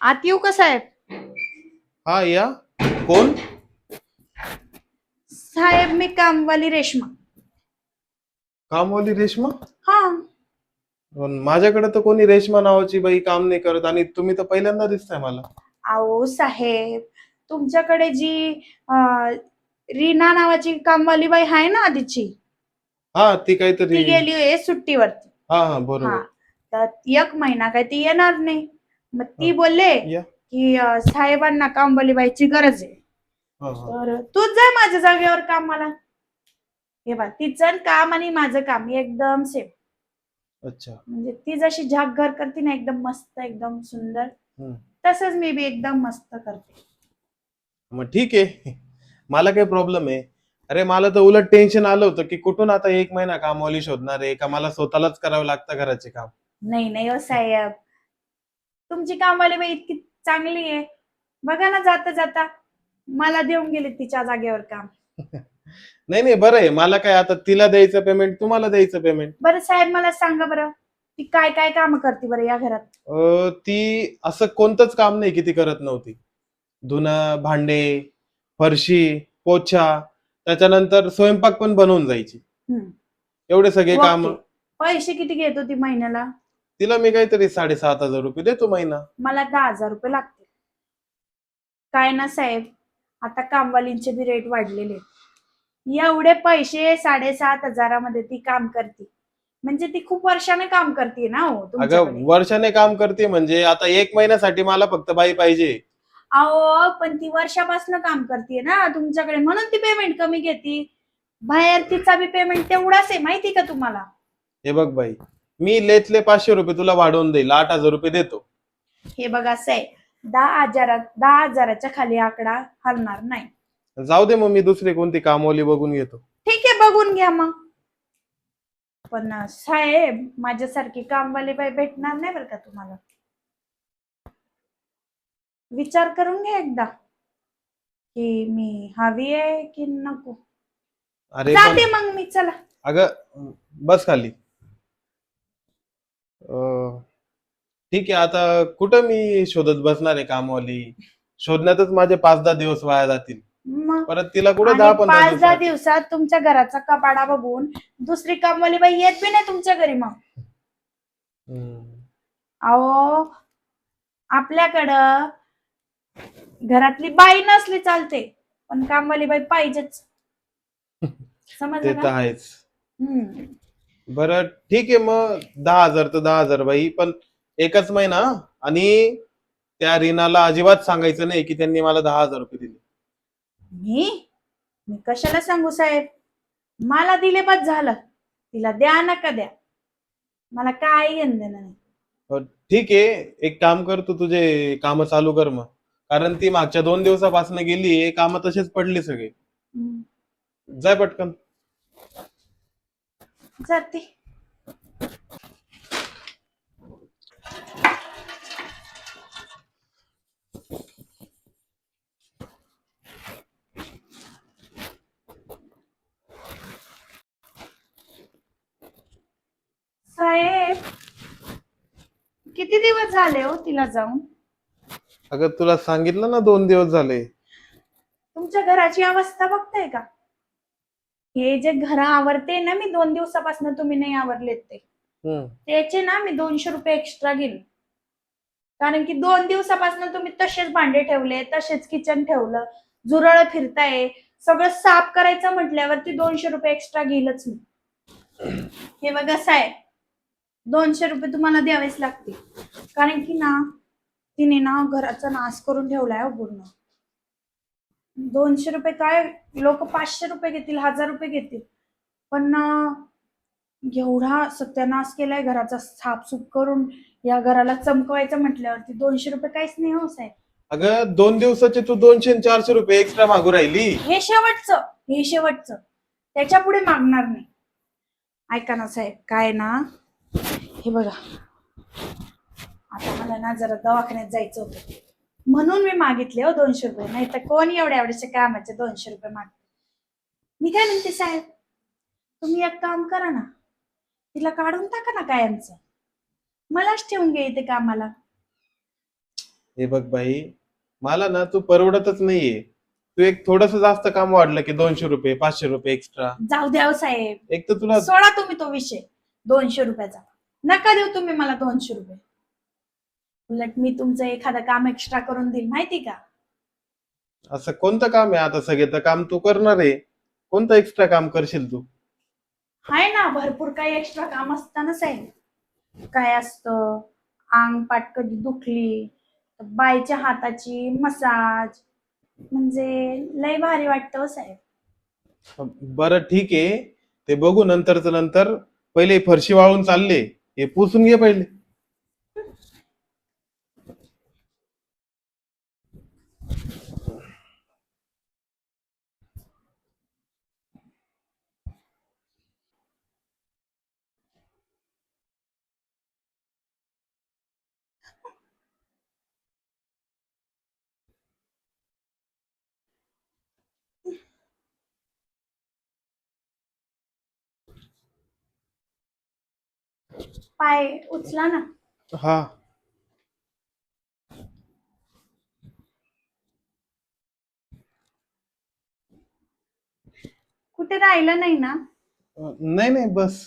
आत येऊ का साहेब? हा या. कोण? साहेब मी कामवाली रेश्मा. कामवाली रेश्मा? हा. पण माझ्याकडे तर कोणी रेश्मा नावाची बाई काम नाही करत आणि तुम्ही तर पहिल्यांदा दिसताय मला. अहो साहेब, तुमच्याकडे जी अं, रीना नावाची कामवाली बाई आहे ना आधीची, हा ती ती काहीतरी. गेली आहे सुट्टीवरती. हा हा. बरोबर. तर 1 महिना काय ती येणार नाही. मग हा ती बोलले या. की साहेबांना कामवाली बाईची गरज आहे. हा हा. तर तूच जाय माझ्या जागेवर कामाला. हे बघ, तिचं काम आणि माझं काम एकदम सेम. अच्छा. म्हणजे ती जशी झाकझर करते ना, एकदम मस्त, एकदम सुंदर, हम्म. तसंच मी बी एकदम मस्त करते. मग ठीक आहे. मला काही प्रॉब्लेम आहे. अरे मला तर उलट टेन्शन आलं होतं की कुठून आता 1 महिना कामवाली शोधणार आहे का मला स्वतःलाच करावं लागतं घराचे काम. नाही नाही हो साहेब, तुमची कामवाली बाई इतकी चांगली आहे. बघा ना, जाता जाता मला देऊन गेली तिच्या जागेवर काम. नाही नाही बरं आहे. मला काय आता तिला द्यायचं पेमेंट तुम्हाला द्यायचं पेमेंट. बरं साहेब, मला सांगा बरं, ती काय काय काम करते बरं या घरात? ती असं कोणतंच काम नाही की ती करत नव्हती. धुणं भांडे, फरशी, पोछा, त्याच्यानंतर स्वयंपाक पण बनवून जायची. हम्म. एवढे सगळे काम. ओके. पैसे किती घेत होती महिन्याला? तिला मी काहीतरी 7,500 रुपये देतो महिना. मला 10,000 रुपये लागतील. काय ना साहेब, आता कामवालींचे बी रेट वाढलेले आहेत. एवढे पैसे 7,500मध्ये ती काम करते, म्हणजे ती खूप वर्षाने काम करते ना हो अगं तुमच्याकडे. वर्षाने काम करते म्हणजे आता 1 महिन्यासाठी मला फक्त बाई पाहिजे. अहो पण ती वर्षापासून काम करते ना तुमच्याकडे, म्हणून ती पेमेंट कमी घेते. बाहेर तिचा बी पेमेंट तेवढाच आहे, माहिती का तुम्हाला? हे बघ बाई, मी लेतले 500 रुपये तुला वाढवून देईल, 8,000 रुपये देतो. हे बघा साहेब, 10,000च्या खाली आकडा हलणार नाही. जाऊ दे मग मी दुसरी कोणती कामवाली बघून घेतो. ठीक आहे, बघून घ्या मग. पण साहेब, माझ्यासारखी कामवाली बाई भेटणार नाही बरं का तुम्हाला. विचार करून घ्या एकदा की मी हवी आहे की नको. अरे पण जाते मग मी, चला. अगं बस खाली. अं, ठीक आहे. आता कुठं मी शोधत बसणार आहे कामवाली. शोधण्यातच माझे 5-10 दिवस वाया जातील. मग परत तिला कुठे आणि 10-15 5-10 दिवसात. दिवसात तुमच्या घराचा कपाडा बघून दुसरी कामवाली बाई येत बी नाही तुमच्या घरी. मग हम्म. अहो, आपल्याकडं घरातली बाई नसली चालते, पण कामवाली बाई पाहिजेच. ते समजलं तर का? आहेच. हम्म. बरं ठीक आहे मग 10,000 तर 10,000 बाई, पण 1च महिना हं? आणि त्या रीनाला अजिबात सांगायचं नाही की त्यांनी मला 10,000 रुपये दिले. मी मी कशाला सांगू साहेब? मला दिले बस झालं. तिला द्या नका द्या, मला काय घेणं देणं नाही. ठीक आहे. एक काम कर, तू तुझे काम चालू कर मग. कारण ती मागच्या 2 दिवसापासून गेली, काम तसेच पडले सगळे. हम्म. जाय पटकन. जाते. साहेब, किती दिवस झाले हो तिला जाऊन? अगं तुला सांगितलं ना 2 दिवस झाले. तुमच्या घराची अवस्था बघताय का? हे जे घर आवरते ना मी 2 दिवसापासून, तुम्ही नाही आवरलेत ते, हम्म. त्याचे ना मी 200 रुपये एक्स्ट्रा घेईन. कारण की 2 दिवसापासून तुम्ही तसेच भांडे ठेवले, तसेच किचन ठेवलं, झुरळ फिरताय, सगळं साफ करायचं म्हटल्यावरती 200 रुपये एक्स्ट्रा घेईलच मी. हे बघा साहेब, 200 रुपये तुम्हाला द्यावेच लागतील. कारण की ना, तिने ना घराचा नाश करून ठेवलाय हो पूर्ण. 200 रुपये काय, लोक 500 रुपये घेतील, 1,000 रुपये घेतील, पण एवढा सत्यानाश केलाय घराचा साफसूफ करून. या घराला चमकवायचं म्हटल्यावरती 200 रुपये काहीच नाही हो साहेब. अगं 2 दिवसाचे तू 200 आणि 400 रुपये एक्स्ट्रा मागू राहिली. हे शेवटचं त्याच्या पुढे मागणार नाही. ऐका ना साहेब, काय ना, हे बघा, आता मला ना जरा दवाखान्यात जायचं होतं, म्हणून मी मागितले हो 200 रुपये. नाही तर कोण एवढ्या एवढ्याच्या कामाचे 200 रुपये मागते? मी काय म्हणते साहेब, तुम्ही एक काम करा ना, तिला काढून टाका ना कायमचं, मलाच ठेवून घे इथे कामाला. हे बघ बाई, मला ना तू परवडतच नाहीये. तू एक थोडस जास्त काम वाढलं की 200 रुपये 500 रुपये एक्स्ट्रा. जाऊ द्या हो साहेब, एक तर तुला सोडा तुम्ही तो विषय 200 रुपयाचा. नका देऊ तुम्ही मला 200 रुपये. उलट मी तुमचं एखादं काम एक्स्ट्रा करून देईल माहिती का. असं कोणतं काम आहे? आता सगळे तर काम तू करणार आहे. कोणतं एक्स्ट्रा काम करशील तू? आहे ना, भरपूर काही एक्स्ट्रा काम असतं ना साहेब. काय असतं, अंग पाठ कधी दुखली तर बाईच्या हाताची मसाज, म्हणजे लय भारी वाटतं हो साहेब. बरं ठीक आहे, ते बघू नंतरच नंतर. पहिले फरशी वाळून चालले, हे पुसून घे पहिले. पाय उचला ना. हा. कुठे राहिलं नाही ना. नाही नाही, बस.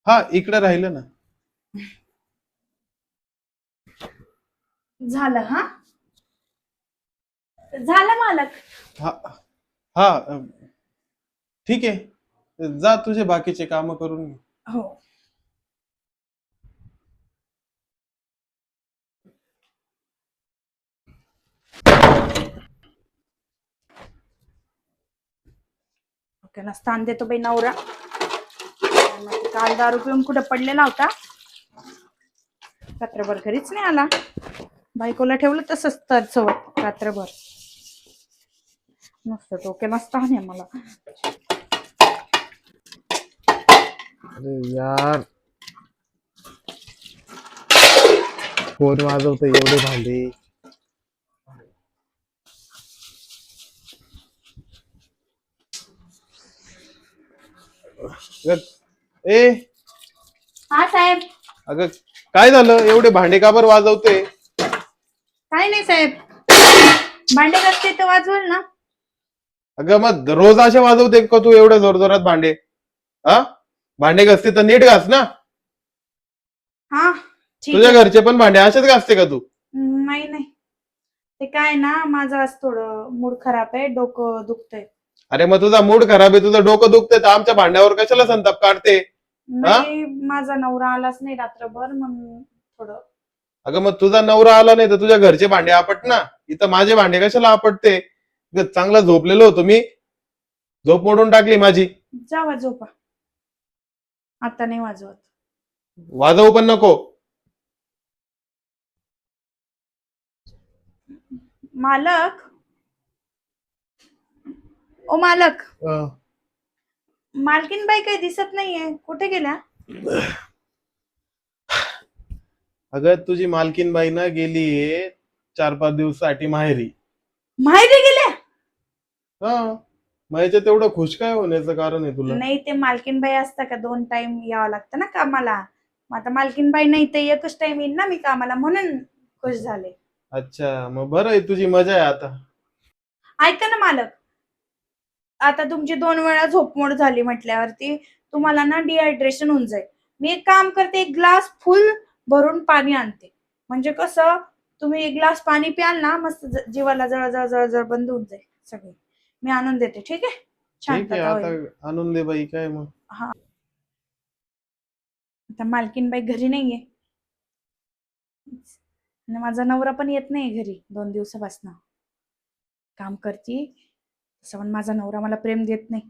हा, इकडे राहिलं ना. झालं हा, झालं मालक. हा. हा. ठीक आहे, जा तुझे बाकीचे काम करून घे. हो. ओके ना, स्थान देतो बाई नवरा. काल दारू पिऊन कुठे पडलेला होता, रात्रभर घरीच नाही आला. बायकोला ठेवलं तसंच तर सोबत रात्रभर. मस्त डोक्याला स्थान आहे मला. अरे यार, कोण वाजवतं एवढे भांडे? अगं, ए, हा साहेब. अगं, काय झालं? एवढे भांडे का बरं वाजवते? काय नाही साहेब, भांडे घासते तर वाजवल ना. अगं मग रोज असे वाजवते का तू एवढ्या जोर जोरात भांडे? हा, भांडे घासते तर नीट घास ना. हा ठीक तुझ्या आहे. घरचे पण भांडे असेच घासते का तू? नाही नाही, ते काय ना, माझं आज थोडं मूड खराब आहे, डोकं दुखतंय. अरे मग तुझा मूड खराब आहे, तुझं डोकं दुखतंय, तर आमच्या भांड्यावर कशाला संताप काढते? हा. नाही, माझा नवरा आलाच नाही रात्रभर, मग थोडं. अगं मग तुझा नवरा आला नाही तर तुझ्या घरचे भांडे आपट ना. इथं माझे भांडे कशाला आपटते? चांगला झोपलेलो होतो मी, झोप मोडून टाकली माझी. जावा झोपा, आता नाही वाजवत. वाजवू पण नको. मालक, ओ मालक, मालकीनबाई काही दिसत नाहीये, कुठे गेल्या? अगं तुझी मालकीन बाई ना गेलीये 4-5 दिवसासाठी माहेरी. माहेरी गेल्या? हा. मग याच्यात तेवढं खुश काय होण्याचं कारण आहे तुला? नाही, ते मालकीनबाई असता का 2 टाइम यावं लागतं ना कामाला. मग आता मालकीनबाई नाही तर एकच टाइम येईन ना मी कामाला, म्हणून खुश झाले. अच्छा, मग बरं आहे, तुझी मजा आहे आता. ऐका ना मालक, आता तुमची 2 वेळा झोपमोड झाली म्हटल्यावरती तुम्हाला ना डिहायड्रेशन होऊन जाईल. मी एक काम करते, एक ग्लास फुल भरून पाणी आणते, म्हणजे कसं तुम्ही एक ग्लास पाणी प्याल ना, मस्त जीवाला जळजळ जळजळ बंद होऊन जाईल सगळी. मी आणून देते, ठीक आहे, ठीक आहे, शांतता आता होईल. आणून दे बाई, काय मग. हा. आता मालकीनबाई घरी नाहीये आणि माझा नवरा पण येत नाही घरी 2 दिवसापासून. काम करती तसं पण माझा नवरा मला प्रेम देत नाही.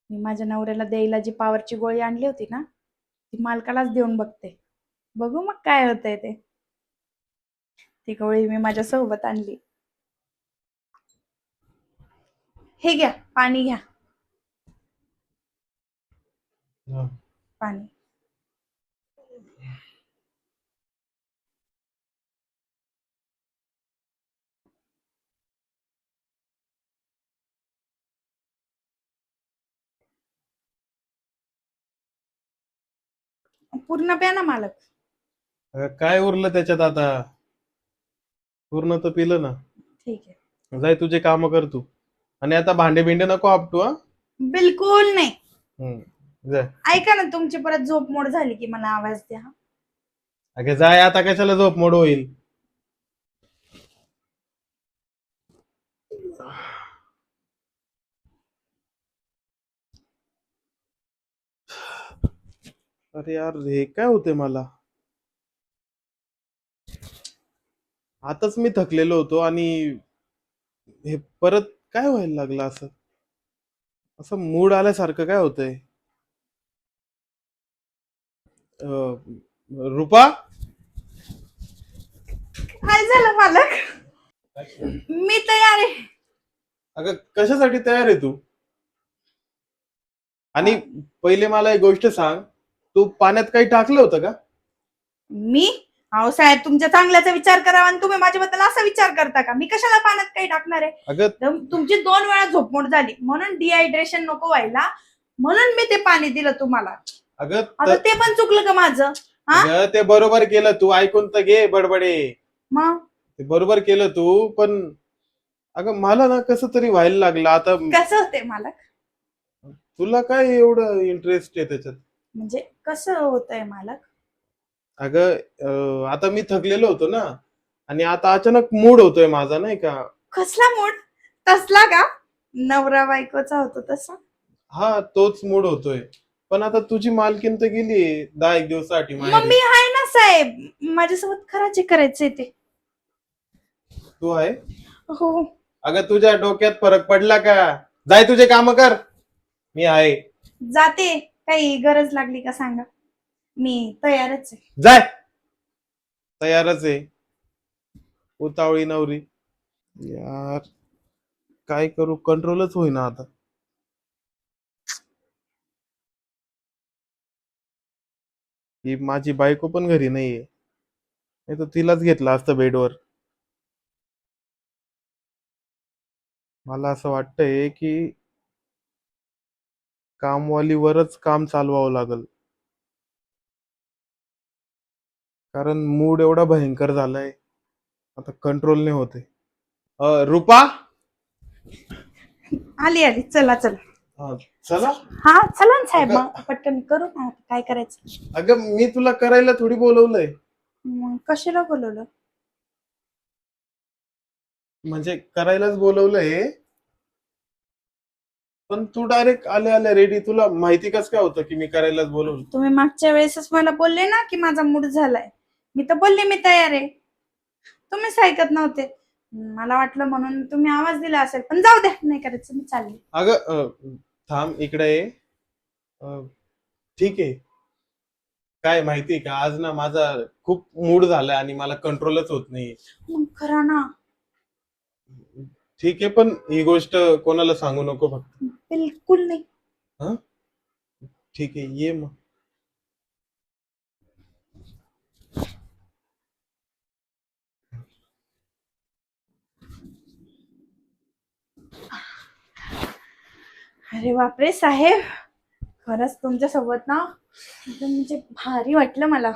मी माझ्या नवऱ्याला द्यायला जी पावरची गोळी आणली होती ना, ती मालकालाच देऊन बघते. बघू मग काय होतंय ते. ती गोळी मी माझ्या सोबत आणली. हे घ्या, पाणी घ्या, हा. पाणी. पूर्ण प्या ना मालक. काय उरलं त्याच्यात आता? पूर्ण तर पिलं ना. ठीक आहे. जाय तुझे काम कर तू. आणि आता भांडे बिंडे नको आपटू हा. बिलकुल नाही. जाय. ऐका ना, तुमची परत झोप मोड झाली की मला आवाज द्या. अगे जाय, आता कशाला झोप मोड होईल. अरे यार, हे काय होते मला. आताच मी थकलेलो होतो आणि हे परत काय व्हायला लागलं असं. असं मूड आल्यासारखं काय होतंय. रुपा. काय झालं मालक? मी तयार आहे. अगं कशासाठी तयार आहे तू? आणि पहिले मला एक गोष्ट सांग, तू पाण्यात काही टाकलं होतं का? मी? अहो साहेब, तुमच्या चांगल्याचा विचार करावा आणि तुम्ही माझ्याबद्दल असा विचार करता का? मी कशाला पाण्यात काही टाकणार आहे? अगं तुमची 2 वेळा झोपमोड झाली म्हणून डिहायड्रेशन नको व्हायला, म्हणून मी ते पाणी दिलं तुम्हाला. अगं आता ते पण चुकलं का माझं? हा? अगं ते बरोबर केलं तू, ऐकून तर घे बडबडे. मग ते बरोबर केलं तू, पण अगं मला ना कसं तरी व्हायला लागलं आता. कसं होते मालक? तुला काय एवढं इंटरेस्ट आहे त्याच्यात? म्हणजे कसं होतंय मालक? अगं आता मी थकलेलो होतो ना, आणि आता अचानक मूड होतोय माझा, नाही का. कसला मूड? तसला का? नवरा बायकोचा होतो तसा? हा, तोच मूड होतोय. पण आता तुझी मालकीन तर गेली 10 एक दिवसासाठी मग माहेरी. मी आहे ना साहेब, माझ्यासोबत खराचे करायचंय ते. तू आहे? हो. अगं तुझ्या डोक्यात फरक पडला का? जाय तुझे काम कर, मी आहे. जाते, काही गरज लागली का सांगा, मी तयारच आहे. जाय. तयारच आहे. उतावळी नवरी. यार, काय करू, कंट्रोलच होईना आता. ही माझी बायको पण घरी नाहीये, नाही तर तिलाच घेतलं असतं बेडवर. मला असं वाटतंय की कामवालीवरच काम चालवावं लागल, कारण मूड एवढा भयंकर झालाय, आता कंट्रोल नाही होते. रुपा. आली आली, चला चला. चला. हा चला ना साहेब, अगं- मग पटकन करू ना, काय करायचं. अगं मी तुला करायला थोडी बोलवलंय. मग कशाला बोलवलं? म्हणजे करायलाच बोलवलंय, पण तू डायरेक्ट आल्या आल्या रेडी. तुला माहिती कस काय होतं की मी करायलाच बोलवलं? तुम्ही मागच्या वेळेसच मला बोलले ना की माझा मूड झालाय, मी तर बोलले मी तयार आहे, तुम्हीच ऐकत नव्हते. मला वाटलं म्हणून तुम्ही आवाज दिला असेल, पण जाऊ द्या, नाही करायचं, मी चालले. अगं थांब इकडे ये. ठीक आहे. काय माहितीये का, आज ना माझा खूप मूड झालाय आणि मला कंट्रोलच होत नाहीये. मग खरा ना. ठीक आहे, पण ही गोष्ट कोणाला सांगू नको फक्त. बिलकुल नाही. हा, ठीक आहे, ये मग. अरे बापरे साहेब, खरंच तुमच्या सोबत ना एकदम म्हणजे भारी वाटलं मला.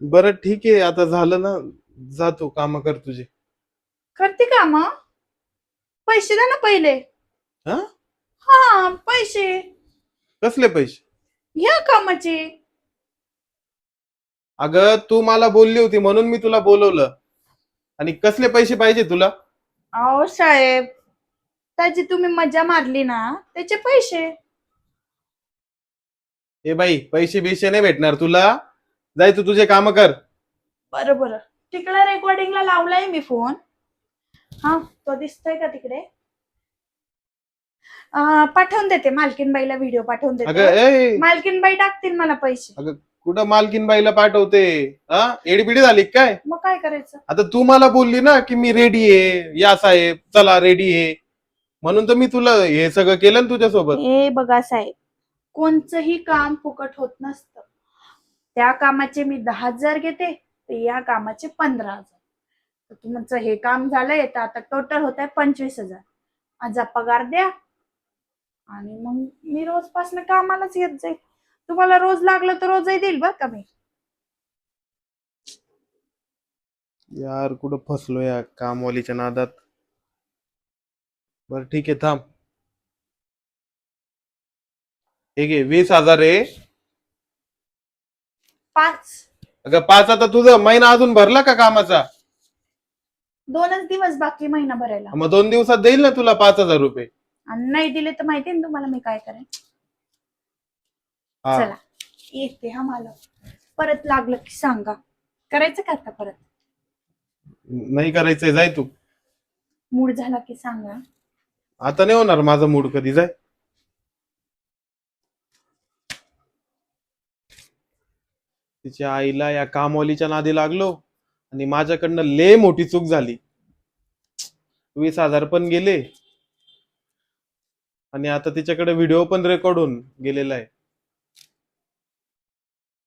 बरं ठीक आहे, आता झालं ना. जातो, काम कर तुझे. करते का मग? पैसे द्या ना पहिले. हा, हा, पैसे. कसले पैसे? ह्या कामाचे. अगं तू मला बोलली होती म्हणून मी तुला बोलवलं. आणि कसले पैसे पाहिजे तुला? अहो साहेब, त्याची तुम्ही मजा मारली ना, त्याचे पैसे. ए बाई, पैसे बिशे नाही भेटणार तुला. जाय तू तुझे काम कर. बरं बरं, तिकडे रेकॉर्डिंगला लावलाय मी फोन. हा, तो दिसतोय का तिकडे? पाठवून देते, मालकीनबाईला व्हिडिओ पाठवून अगं देते, मालकीनबाई टाकतील मला पैसे. अगं कुठं मालकीन बाईला पाठवते? हा, एडीपिडी झाली काय? मग काय करायचं? आता तू मला बोलली ना की मी रेडी आहे, या साहेब चला रेडी आहे, म्हणून तर मी तुला हे सगळं केलं ना तुझ्यासोबत. हे बघा साहेब, कोणचंही काम फुकट होत नसतं. त्या कामाचे मी 10,000 घेते, तर या कामाचे 15,000. तर तुमचं हे काम झालंय, तर आता टोटल होत आहे 25,000. माझा पगार द्या, आणि मग मी रोजपासून कामालाच येत जाईल. तुम्हाला रोज लागलं तर रोजही देईल बरं का मी. यार कुठं फसलो या कामवालीच्या नादात. बरं ठीक आहे, थांब. हे घे 20,000 आहे. 5. अगं 5 आता तुझा महिना अजून भरला का कामाचा? 2च दिवस बाकी महिना भरायला. मग 2 दिवसात देईल ना तुला 5,000 रुपये. आणि नाही दिले तर माहितीये ना तुम्हाला मी काय करेन. हा. चला येते हा मला. परत लागलं की सांगा. करायचं का आता परत? नाही करायचंय, जाय तू. मूड झाला की सांगा. आता नाही होणार माझा मूड, कधी जाय. तिच्या आईला या कामवालीच्या नादी लागलो आणि माझ्याकडनं लय मोठी चूक झाली. 20,000 पण गेले आणि आता तिच्याकडे व्हिडिओ पण रेकॉर्ड होऊन गेलेला आहे.